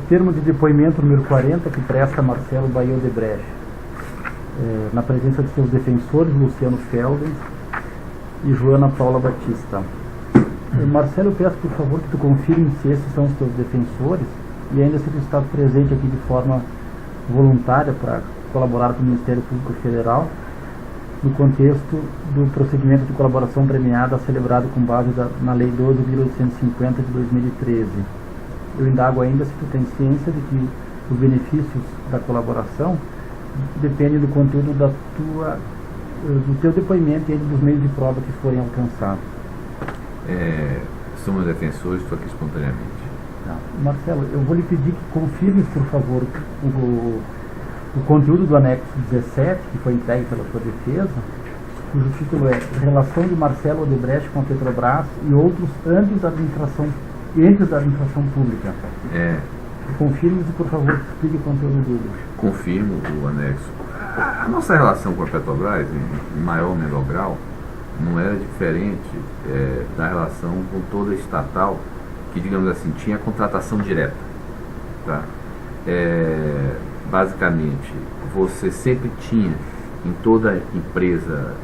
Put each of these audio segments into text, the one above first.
termo de depoimento número 40 que presta Marcelo Baio Odebrecht, na presença de seus defensores, Luciano Felden e Joana Paula Batista. Marcelo, eu peço por favor que tu confirme se esses são os teus defensores e ainda se tu está presente aqui de forma voluntária para colaborar com o Ministério Público Federal no contexto do procedimento de colaboração premiada celebrado com base na Lei 12.850 de 2013. Eu indago ainda se tu tem ciência de que os benefícios da colaboração dependem do conteúdo do teu depoimento e dos meios de prova que forem alcançados. Somos defensores, estou aqui espontaneamente. Marcelo, eu vou lhe pedir que confirme, por favor, o conteúdo do anexo 17, que foi entregue pela sua defesa, cujo título é Relação de Marcelo Odebrecht com a Petrobras e outros âmbitos da administração pública. Confirme e, por favor, explique o conteúdo dele. Confirmo o anexo. A nossa relação com a Petrobras, em maior ou menor grau, não era diferente da relação com toda estatal, que, digamos assim, tinha contratação direta. Tá? Basicamente, você sempre tinha, em toda empresa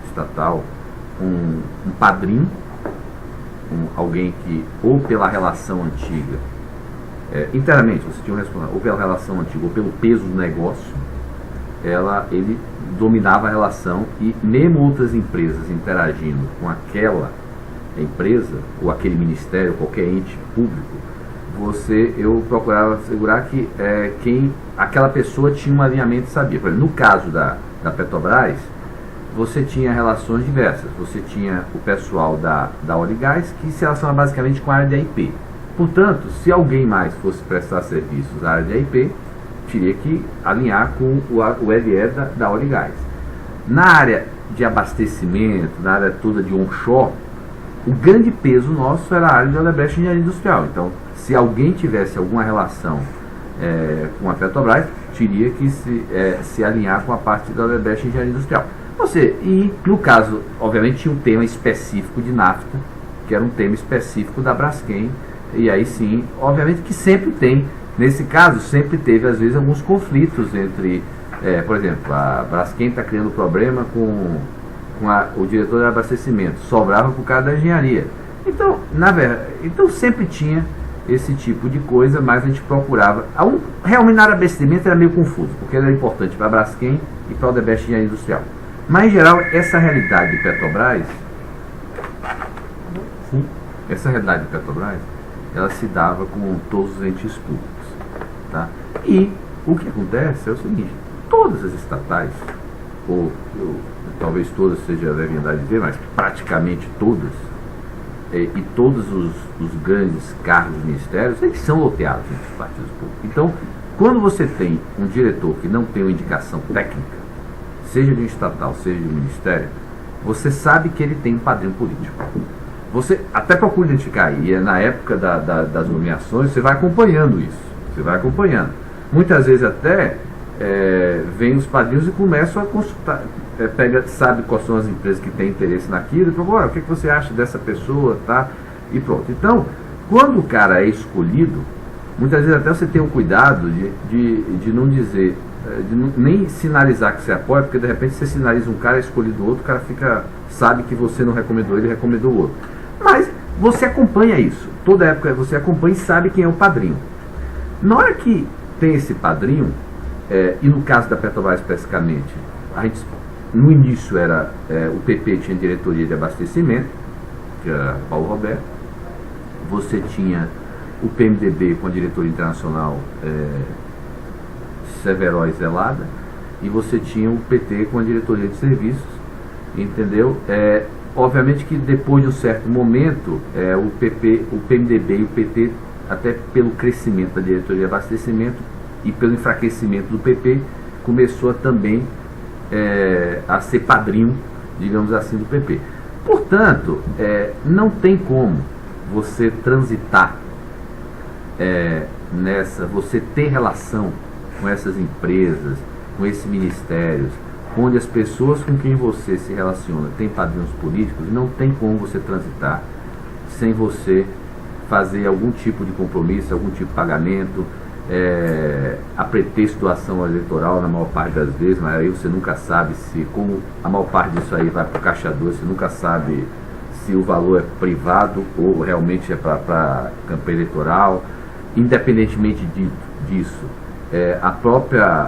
estatal, um padrinho, alguém que, ou pela relação antiga, internamente, você tinha um responsável, ou pela relação antiga, ou pelo peso do negócio, ele dominava a relação, e mesmo outras empresas interagindo com aquela empresa, ou aquele ministério, qualquer ente público, eu procurava assegurar que aquela pessoa tinha um alinhamento e sabia. Por exemplo, no caso da Petrobras, você tinha relações diversas. Você tinha o pessoal da Oligás, que se relaciona basicamente com a área de AIP. Portanto, se alguém mais fosse prestar serviços na área de AIP, teria que alinhar com o LE da Oligás. Na área de abastecimento, na área toda de onshore, o grande peso nosso era a área de Odebrecht Engenharia Industrial. Então, se alguém tivesse alguma relação com a Petrobras, teria que se alinhar com a parte da Odebrecht Engenharia Industrial. E no caso, obviamente, tinha um tema específico de NAFTA, que era um tema específico da Braskem, e aí sim, obviamente que sempre tem, nesse caso, sempre teve às vezes alguns conflitos entre, por exemplo, a Braskem está criando problema com o diretor de abastecimento, sobrava para o cara da engenharia. Então, na verdade, sempre tinha esse tipo de coisa, mas a gente procurava. Realmente na área de abastecimento era meio confuso, porque era importante para a Braskem e para o Odebrecht Engenharia Industrial. Mas, em geral, essa realidade de Petrobras, ela se dava com todos os entes públicos. Tá? E o que acontece é o seguinte: todas as estatais, talvez todas seja devem andar de ver, mas praticamente todas, e todos os grandes cargos dos ministérios, eles são loteados entre os partidos públicos. Então, quando você tem um diretor que não tem uma indicação técnica, seja de um estatal, seja de um ministério, você sabe que ele tem um padrinho político. Você até procura identificar, e na época das nomeações, você vai acompanhando isso. Você vai acompanhando. Muitas vezes até vem os padrinhos e começam a consultar, sabe quais são as empresas que têm interesse naquilo, e fala, o que você acha dessa pessoa, tá? E pronto. Então, quando o cara é escolhido, muitas vezes até você tem um cuidado de não dizer, nem sinalizar que você apoia, porque de repente você sinaliza um cara, é escolhido outro, o cara sabe que você não recomendou ele, recomendou o outro. Mas você acompanha isso. Toda época você acompanha e sabe quem é o padrinho. Na hora que tem esse padrinho, e no caso da Petrobras especificamente, no início o PP tinha diretoria de abastecimento, que era Paulo Roberto, você tinha o PMDB com a diretoria internacional Severo Zelada, e você tinha o PT com a diretoria de serviços, entendeu? Obviamente que depois de um certo momento, o PMDB e o PT, até pelo crescimento da diretoria de abastecimento e pelo enfraquecimento do PP, começou também a ser padrinho, digamos assim, do PP. Portanto, não tem como você transitar você ter relação com essas empresas, com esses ministérios, onde as pessoas com quem você se relaciona têm padrinhos políticos, não tem como você transitar sem você fazer algum tipo de compromisso, algum tipo de pagamento, a pretexto de doação eleitoral na maior parte das vezes, mas aí você nunca sabe se, como a maior parte disso aí vai para o Caixa 2, você nunca sabe se o valor é privado ou realmente é para campanha eleitoral. Independentemente disso,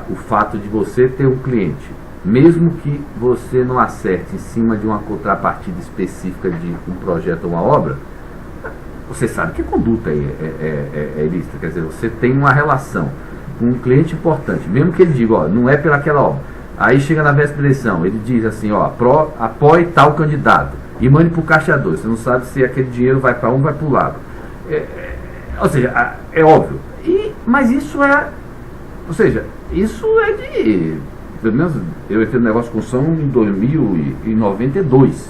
o fato de você ter um cliente, mesmo que você não acerte em cima de uma contrapartida específica de um projeto ou uma obra, você sabe que a conduta é ilícita. Quer dizer, você tem uma relação com um cliente importante, mesmo que ele diga, ó, não é pelaquela obra. Aí chega na véspera da eleição, ele diz assim, ó, apoie tal candidato e mande para o Caixa 2. Você não sabe se aquele dinheiro vai para um ou vai para o lado. Ou seja, é óbvio. Mas isso isso é de... Pelo menos eu entrei no negócio de construção em 2092.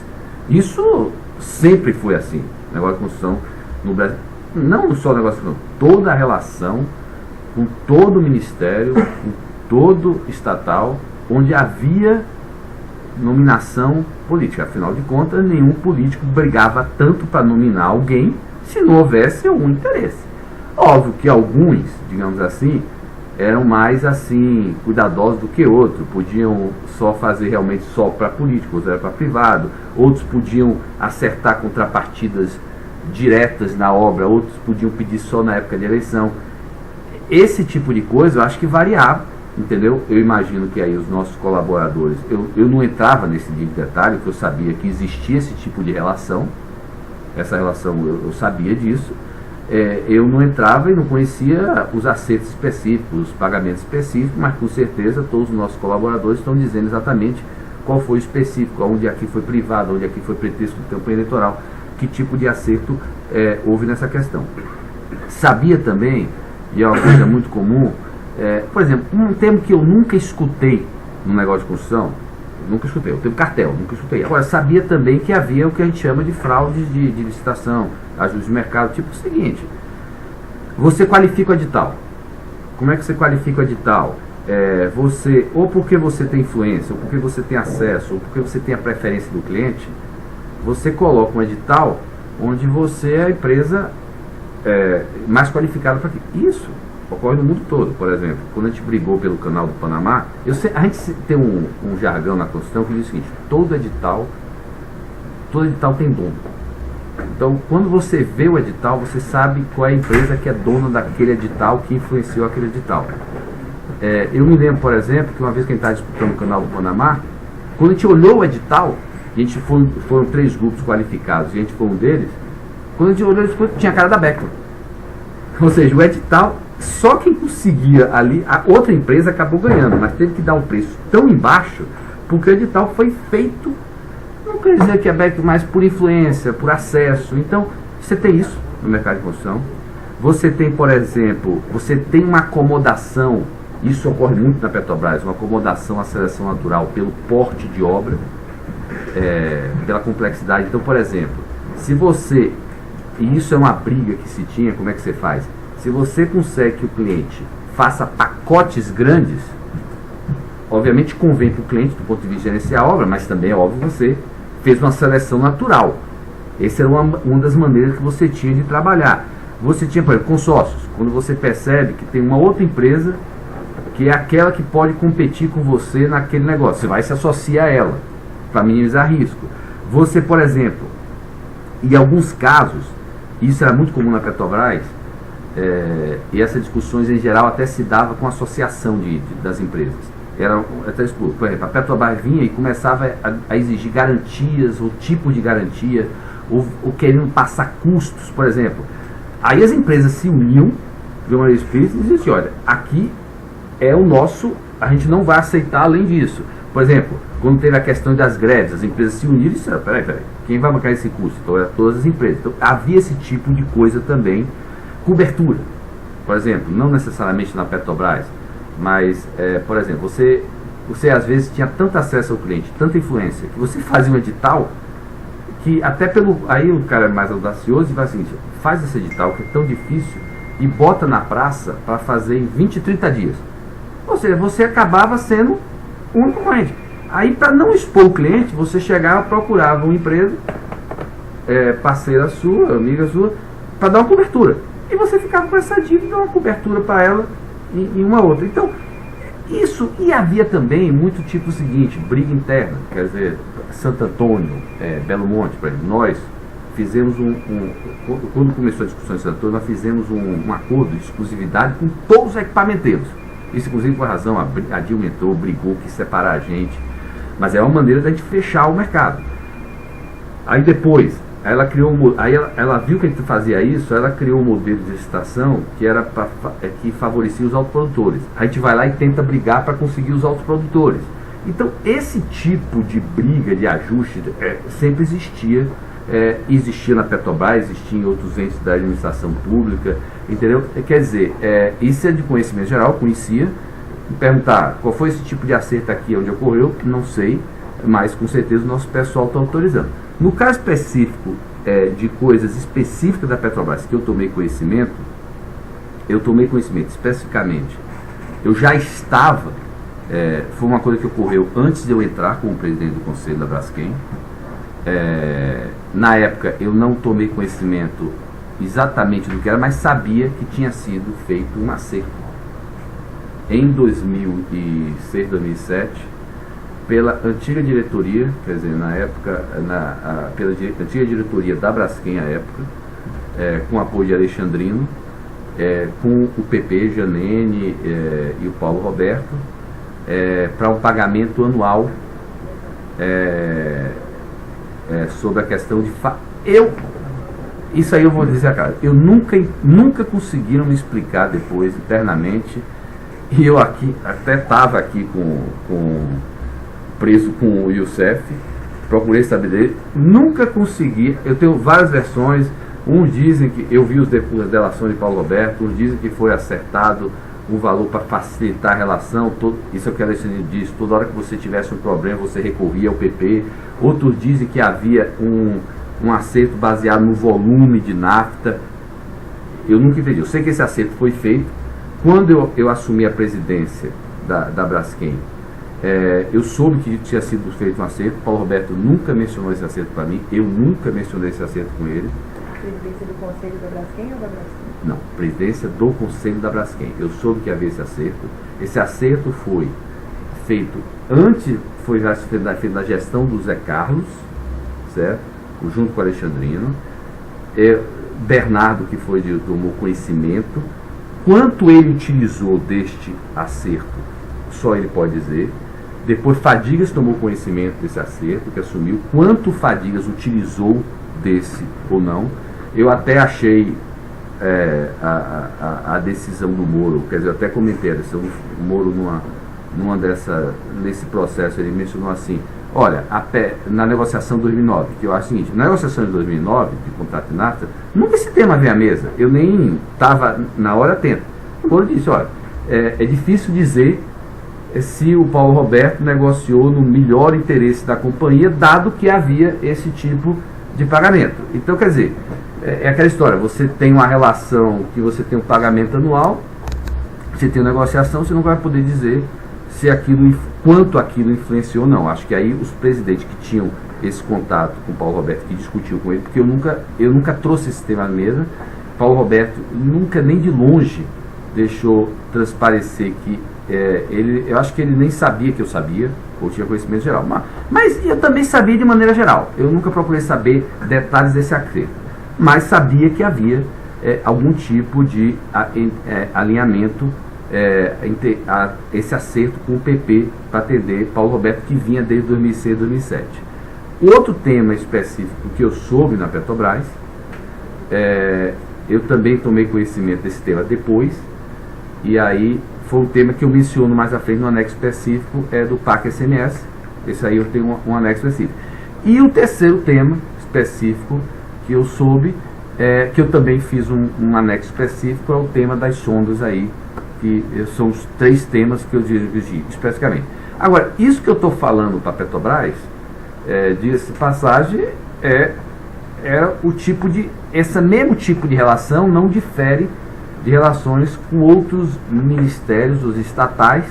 Isso sempre foi assim. Negócio de construção no Brasil. Não só negócio de construção, toda a relação com todo o ministério, com todo estatal, onde havia nominação política. Afinal de contas, nenhum político brigava tanto para nominar alguém se não houvesse algum interesse. Óbvio que alguns, digamos assim, eram mais assim cuidadosos do que outros, podiam só fazer realmente só para políticos, outros era para privado, outros podiam acertar contrapartidas diretas na obra, outros podiam pedir só na época de eleição. Esse tipo de coisa eu acho que variava, entendeu? Eu imagino que aí os nossos colaboradores, eu não entrava nesse nível de detalhe, porque eu sabia que existia esse tipo de relação, essa relação eu sabia disso. Eu não entrava e não conhecia os acertos específicos, os pagamentos específicos, mas com certeza todos os nossos colaboradores estão dizendo exatamente qual foi o específico, onde aqui foi privado, onde aqui foi pretexto de campanha eleitoral, que tipo de acerto houve nessa questão. Sabia também, e é uma coisa muito comum, por exemplo, um termo que eu nunca escutei no negócio de construção, nunca escutei, o termo cartel, nunca escutei. Agora, sabia também que havia o que a gente chama de fraudes de licitação, ajuste de mercado, tipo o seguinte: você qualifica o edital. Como é que você qualifica o edital? Você, ou porque você tem influência, ou porque você tem acesso, ou porque você tem a preferência do cliente, você coloca um edital onde você é a empresa mais qualificada para aquilo. Isso ocorre no mundo todo. Por exemplo, quando a gente brigou pelo canal do Panamá, a gente tem um jargão na construção que diz o seguinte: todo edital tem dono. Então, quando você vê o edital, você sabe qual é a empresa que é dona daquele edital, que influenciou aquele edital. Eu me lembro, por exemplo, que uma vez que a gente estava disputando o canal do Panamá, quando a gente olhou o edital, a gente foram 3 grupos qualificados, e a gente foi um deles. Quando a gente olhou, tinha a cara da Beckler. Ou seja, o edital, só quem conseguia ali, a outra empresa acabou ganhando, mas teve que dar um preço tão embaixo, porque o edital foi feito, não quer dizer que é Beckler, mas por influência, por acesso. Então, você tem isso no mercado de construção. Você tem, por exemplo, você tem uma acomodação, isso ocorre muito na Petrobras, uma acomodação à seleção natural pelo porte de obra, pela complexidade. Então, por exemplo, se você, e isso é uma briga que se tinha, como é que você faz? Se você consegue que o cliente faça pacotes grandes, obviamente convém para o cliente do ponto de vista de gerenciar a obra, mas também é óbvio que você fez uma seleção natural. Essa era uma das maneiras que você tinha de trabalhar. Você tinha, por exemplo, consórcios, quando você percebe que tem uma outra empresa que é aquela que pode competir com você naquele negócio, você vai se associar a ela para minimizar risco. Você, por exemplo, em alguns casos, isso era muito comum na Petrobras, e essas discussões em geral até se dava com a associação das empresas. Até explico, por exemplo, a Petrobras vinha e começava a exigir garantias, ou tipo de garantia, ou querendo passar custos, por exemplo. Aí as empresas se uniam de uma espírito e diziam assim: olha, aqui é o nosso, a gente não vai aceitar além disso. Por exemplo, quando teve a questão das greves, as empresas se uniram e disseram: peraí, quem vai bancar esse custo? Então, eram todas as empresas. Então, havia esse tipo de coisa também. Cobertura, por exemplo, não necessariamente na Petrobras, mas, por exemplo, você às vezes tinha tanto acesso ao cliente, tanta influência, que você fazia um edital que até aí o cara é mais audacioso e vai assim: faz esse edital que é tão difícil e bota na praça para fazer em 20, 30 dias. Ou seja, você acabava sendo um único cliente. Aí, para não expor o cliente, você chegava, procurava uma empresa, parceira sua, amiga sua, para dar uma cobertura. E você ficava com essa dívida, uma cobertura para ela e uma outra. Então, isso, e havia também muito tipo seguinte, briga interna, quer dizer, Santo Antônio, Belo Monte, por exemplo, nós fizemos quando começou a discussão em Santo Antônio, nós fizemos um acordo de exclusividade com todos os equipamenteiros. Isso, inclusive, por razão, a Dilma entrou, brigou, quis separar a gente, mas é uma maneira da gente fechar o mercado. Aí depois, ela criou ela viu que a gente fazia isso, ela criou um modelo de licitação que era que favorecia os autoprodutores. A gente vai lá e tenta brigar para conseguir os autoprodutores. Então, esse tipo de briga, de ajuste, sempre existia. Existia na Petrobras, existia em outros entes da administração pública, entendeu? Quer dizer, isso é de conhecimento geral, conhecia. Me perguntar qual foi esse tipo de acerto aqui onde ocorreu, não sei, mas com certeza o nosso pessoal está autorizando. No caso específico de coisas específicas da Petrobras que eu tomei conhecimento especificamente, eu já estava, foi uma coisa que ocorreu antes de eu entrar como presidente do Conselho da Braskem. Na época eu não tomei conhecimento exatamente do que era, mas sabia que tinha sido feito um acerto em 2006, 2007 pela antiga diretoria, quer dizer, na época pela antiga diretoria da Braskem à época, com apoio de Alexandrino, com o PP, Janene e o Paulo Roberto, para um pagamento anual sobre a questão de isso aí eu vou dizer a cara, eu nunca conseguiram me explicar depois internamente, e eu até estava aqui preso com o Youssef, procurei saber dele, nunca consegui. Eu tenho várias versões, uns dizem que eu vi as delações de Paulo Roberto, uns dizem que foi acertado um valor para facilitar a relação, isso é o que a Alexandre disse, toda hora que você tivesse um problema você recorria ao PP. Outros dizem que havia um acerto baseado no volume de nafta. Eu nunca entendi. Eu sei que esse acerto foi feito. Quando eu assumi a presidência da Braskem, eu soube que tinha sido feito um acerto. Paulo Roberto nunca mencionou esse acerto para mim, eu nunca mencionei esse acerto com ele. Presidência do Conselho da Braskem ou da Braskem? Não, presidência do Conselho da Braskem. Eu soube que havia esse acerto. Esse acerto foi feito antes, foi feito na gestão do Zé Carlos, certo? Junto com o Alexandrino. Bernardo, que tomou conhecimento. Quanto ele utilizou deste acerto, só ele pode dizer. Depois Fadigas tomou conhecimento desse acerto, que assumiu. Quanto Fadigas utilizou desse ou não. Eu até achei a decisão do Moro, quer dizer, eu até comentei a decisão do Moro nesse processo, ele mencionou assim, olha, na negociação de 2009, que eu acho o seguinte, na negociação de 2009, de contrato de nafta, nunca esse tema veio à mesa, eu nem estava na hora atento. O Moro disse, olha, é difícil dizer se o Paulo Roberto negociou no melhor interesse da companhia, dado que havia esse tipo de pagamento. Então, quer dizer, é aquela história, você tem uma relação que você tem um pagamento anual, você tem uma negociação, você não vai poder dizer se quanto aquilo influenciou ou não. Acho que aí os presidentes que tinham esse contato com o Paulo Roberto, que discutiu com ele, porque eu nunca trouxe esse tema à mesa, Paulo Roberto nunca nem de longe deixou transparecer que eu acho que ele nem sabia que eu sabia, ou tinha conhecimento geral, mas eu também sabia de maneira geral, eu nunca procurei saber detalhes desse acerto, mas sabia que havia algum tipo de alinhamento, esse acerto com o PP para atender Paulo Roberto, que vinha desde 2006, 2007. Outro tema específico que eu soube na Petrobras, eu também tomei conhecimento desse tema depois, e aí foi um tema que eu menciono mais à frente no anexo específico, do PAC SMS. Esse aí eu tenho um anexo específico. E o terceiro tema específico que eu soube, que eu também fiz um anexo específico, é o tema das sondas aí, que são os 3 temas que eu dirigi especificamente. Agora, isso que eu estou falando para a Petrobras, diga-se de passagem, esse mesmo tipo de relação não difere de relações com outros ministérios, os estatais,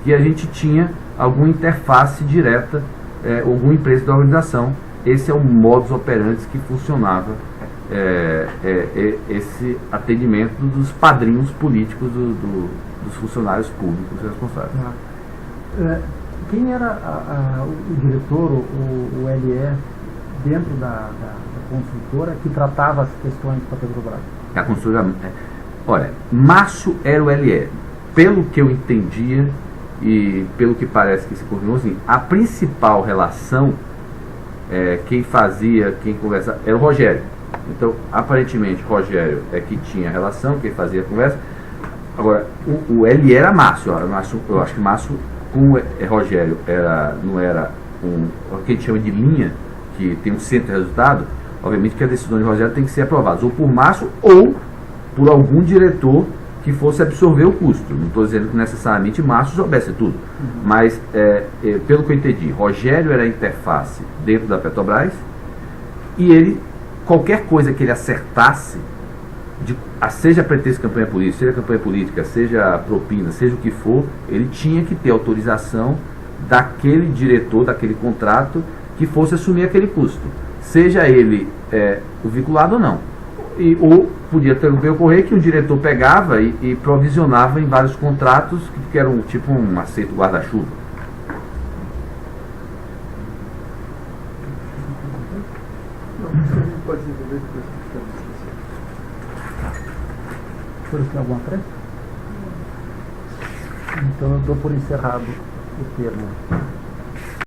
que a gente tinha alguma interface direta, alguma empresa da organização. Esse é o modus operandi que funcionava esse atendimento dos padrinhos políticos dos funcionários públicos responsáveis. Quem era o diretor, o LE, dentro da construtora, que tratava as questões para a Petrobras? A construtora, olha, Márcio era o LE. Pelo que eu entendia e pelo que parece que se confirmou, assim, a principal relação, quem conversava, era o Rogério. Então, aparentemente, Rogério é que tinha a relação, quem fazia a conversa. Agora, o LE era Márcio. Eu acho que Márcio com Rogério não era o que a gente chama de linha, que tem um centro de resultado. Obviamente que a decisão de Rogério tem que ser aprovada ou por Márcio ou por algum diretor que fosse absorver o custo. Não estou dizendo que necessariamente Márcio soubesse tudo, mas pelo que eu entendi, Rogério era a interface dentro da Petrobras e ele, qualquer coisa que ele acertasse, seja pretexto de campanha política, seja campanha política, seja propina, seja o que for, ele tinha que ter autorização daquele diretor, daquele contrato, que fosse assumir aquele custo, seja ele o vinculado ou não. Ou podia também ocorrer que o diretor pegava e provisionava em vários contratos, que eram tipo um aceito guarda-chuva. Pode entender depois que Por tem alguma pressa? Então eu dou por encerrado o termo.